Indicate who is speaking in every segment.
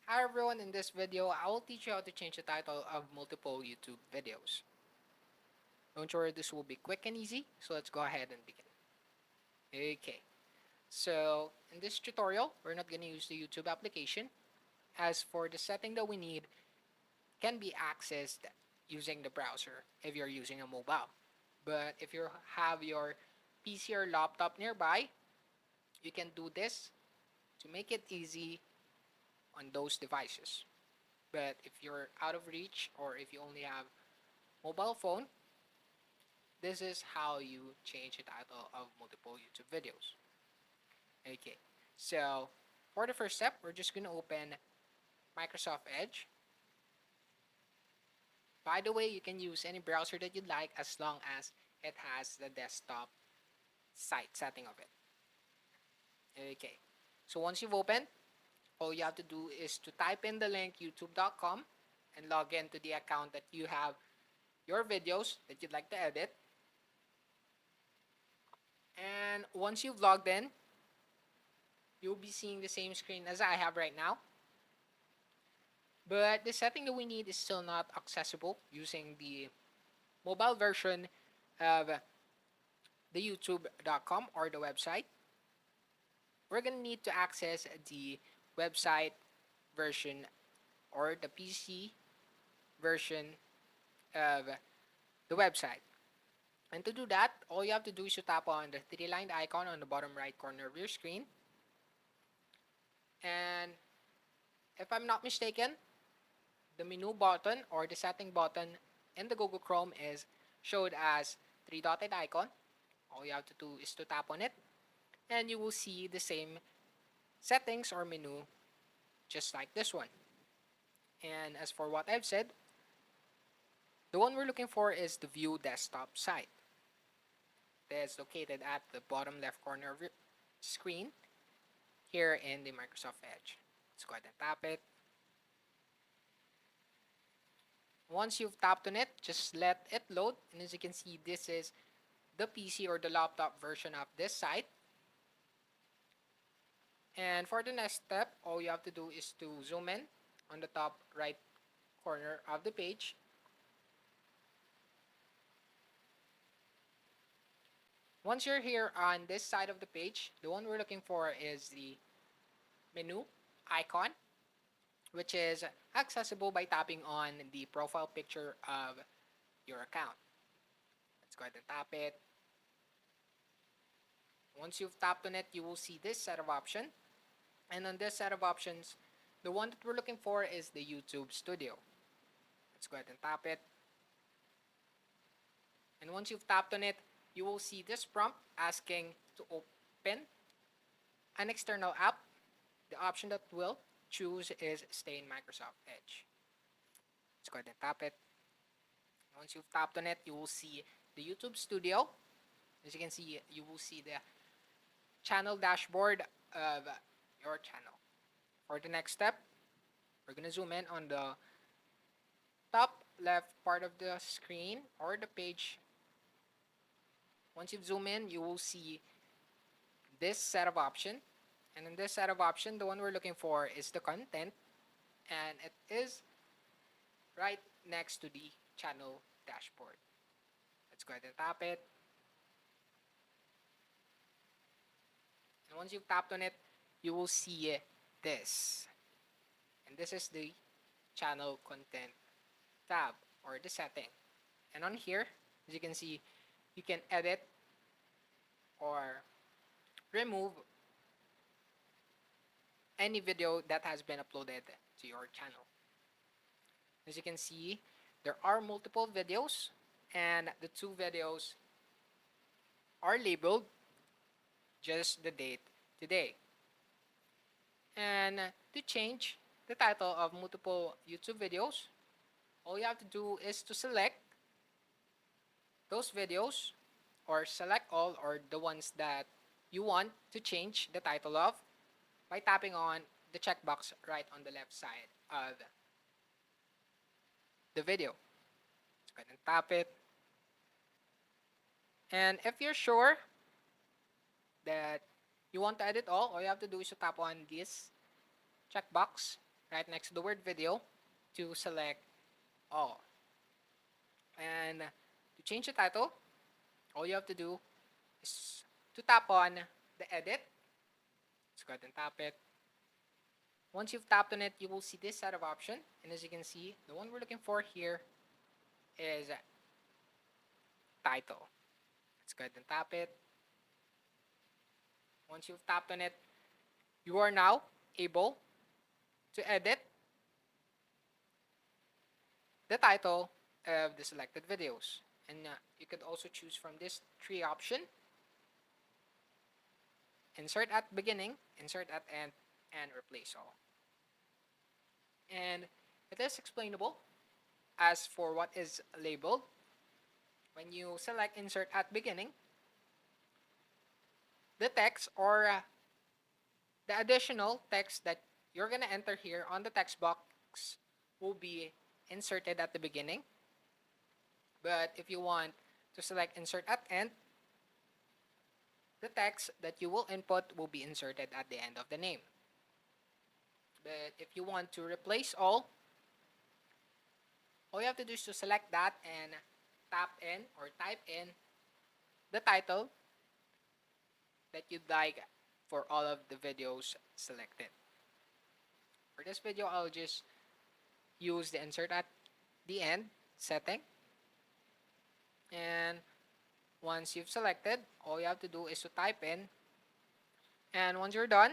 Speaker 1: Hi everyone, in this video, I will teach you how to change the title of multiple YouTube videos. Don't worry, this will be quick and easy, so let's go ahead and begin. Okay, so in this tutorial, we're not going to use the YouTube application. As for the setting that we need, can be accessed using the browser if you're using a mobile. But if you have your PC or laptop nearby, you can do this to make it easy on those devices. But if you're out of reach or if you only have mobile phone, this is how you change the title of multiple YouTube videos. Okay, so for the first step, we're just going to open Microsoft Edge. By the way, you can use any browser that you'd like as long as it has the desktop site setting of it. Okay, so once you've opened, all you have to do is to type in the link youtube.com and log in to the account that you have your videos that you'd like to edit. And once you've logged in, you'll be seeing the same screen as I have right now. But the setting that we need is still not accessible using the mobile version of the youtube.com or the website. We're going to need to access the website version or the PC version of the website. And to do that, all you have to do is to tap on the three-lined icon on the bottom right corner of your screen. And if I'm not mistaken, the menu button or the setting button in the Google Chrome is showed as three-dotted icon. All you have to do is to tap on it and you will see the same settings or menu just like this one. And as for what I've said, the one we're looking for is the View Desktop site. That's located at the bottom left corner of your screen here in the Microsoft Edge. Let's go ahead and tap it. Once you've tapped on it, just let it load. And as you can see, this is the PC or the laptop version of this site. And for the next step, all you have to do is to zoom in on the top right corner of the page. Once you're here on this side of the page, the one we're looking for is the menu icon, which is accessible by tapping on the profile picture of your account. Let's go ahead and tap it. Once you've tapped on it, you will see this set of options. And on this set of options, the one that we're looking for is the YouTube Studio. Let's go ahead and tap it. And once you've tapped on it, you will see this prompt asking to open an external app. The option that we'll choose is Stay in Microsoft Edge. Let's go ahead and tap it. Once you've tapped on it, you will see the YouTube Studio. As you can see, you will see the channel dashboard of your channel. For the next step, we're going to zoom in on the top left part of the screen or the page. Once you zoom in, you will see this set of options. And in this set of options, the one we're looking for is the content. And it is right next to the channel dashboard. Let's go ahead and tap it. And once you've tapped on it, you will see this. And this is the channel content tab or the setting. And on here, as you can see, you can edit or remove any video that has been uploaded to your channel. As you can see, there are multiple videos and the two videos are labeled just the date today. And to change the title of multiple YouTube videos, all you have to do is to select those videos or select all or the ones that you want to change the title of by tapping on the checkbox right on the left side of the video. Let's go ahead and tap it. And if you're sure that you want to edit all you have to do is to tap on this checkbox right next to the word video to select all. And to change the title, all you have to do is to tap on the edit. Let's go ahead and tap it. Once you've tapped on it, you will see this set of options. And as you can see, the one we're looking for here is title. Let's go ahead and tap it. Once you've tapped on it, you are now able to edit the title of the selected videos. And you could also choose from this three option: insert at beginning, insert at end, and replace all. And it is explainable. As for what is labeled, when you select insert at beginning, the text or the additional text that you're going to enter here on the text box will be inserted at the beginning. But if you want to select insert at end, the text that you will input will be inserted at the end of the name. But if you want to replace all you have to do is to select that and tap in or type in the title that you'd like for all of the videos selected. For this video, I'll just use the insert at the end setting. And once you've selected, all you have to do is to type in. And once you're done,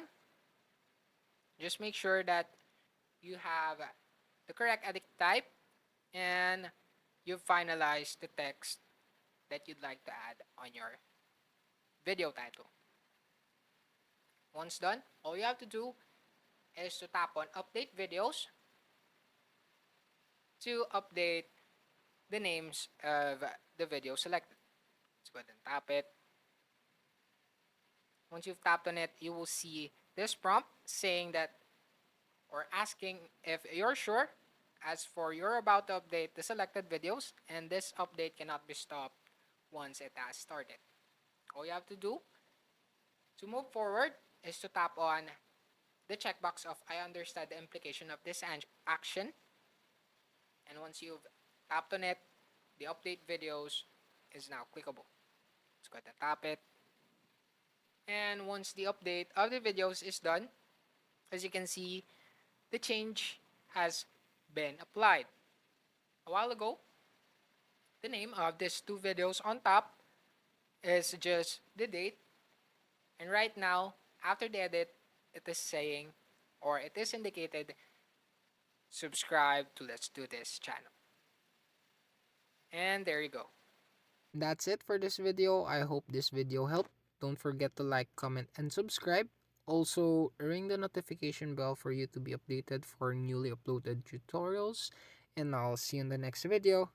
Speaker 1: just make sure that you have the correct edit type and you've finalized the text that you'd like to add on your video title. Once done, all you have to do is to tap on update videos to update the names of the video selected. Let's go ahead and tap it. Once you've tapped on it, you will see this prompt saying that or asking if you're sure. As for you're about to update the selected videos, and this update cannot be stopped once it has started. All you have to do to move forward is to tap on the checkbox of I understand the implication of this action. And once you've tapped on it, the update videos is now clickable. Let's go ahead and tap it. And once the update of the videos is done, as you can see, the change has been applied. A while ago, the name of these two videos on top is just the date. And right now, after the edit, it is saying, or it is indicated, subscribe to Let's Do This channel. And there you go. That's it for this video. I hope this video helped. Don't forget to like, comment, and subscribe. Also, ring the notification bell for you to be updated for newly uploaded tutorials. And I'll see you in the next video.